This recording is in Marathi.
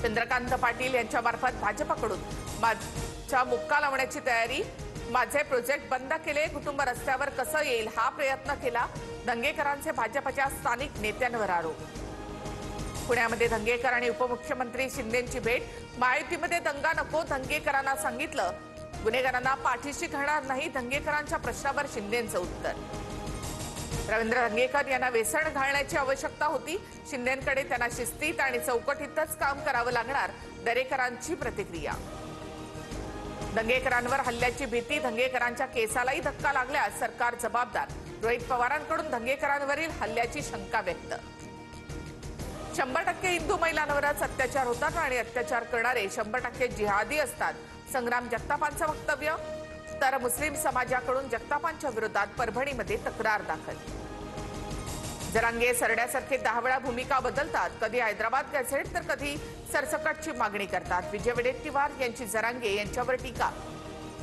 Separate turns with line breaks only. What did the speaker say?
चंद्रकांत पाटील यांच्या मार्फत भाजपकडून माझा मुक्का लावण्याची तयारी, माझे प्रोजेक्ट बंद केले, कुटुंब रस्त्यावर कसं येईल हा प्रयत्न केला, दंगेकरांचे भाजपच्या स्थानिक नेत्यांवर आरोप। पुण्यामध्ये दंगेकर आणि उपमुख्यमंत्री शिंदेंची भेट, महायुतीमध्ये दंगा नको, दंगेकरांना सांगितलं, गुन्हेगारांना पाठीशी घालणार नाही, दंगेकरांच्या प्रश्नावर शिंदेंचं उत्तर। रवींद्र दंगेकर यांना वेसण घालण्याची आवश्यकता होती, शिंदेंकडे त्यांना शिस्तीत आणि चौकटीतच काम करावं लागणार, दरेकरांची प्रतिक्रिया। दंगेकरांवर हल्ल्याची भीती, दंगेकरांच्या केसालाही धक्का लागल्यास सरकार जबाबदार, रोहित पवारांकडून दंगेकरांवरील हल्ल्याची शंका व्यक्त। 100% हिंदू महिलांवरच अत्याचार होतात आणि अत्याचार करणारे 100% जिहादी असतात, संग्राम जगतापांचं वक्तव्य। तर मुस्लिम समाजाकडून जगतापांच्या विरोधात परभणीमध्ये तक्रार दाखल। जरांगे सरड्यासारखे 10 वेळा भूमिका बदलतात, कधी हैदराबाद गॅझेट तर कधी सरसकटची मागणी करतात, विजय वडेट्टीवार यांची जरांगे यांच्यावर टीका।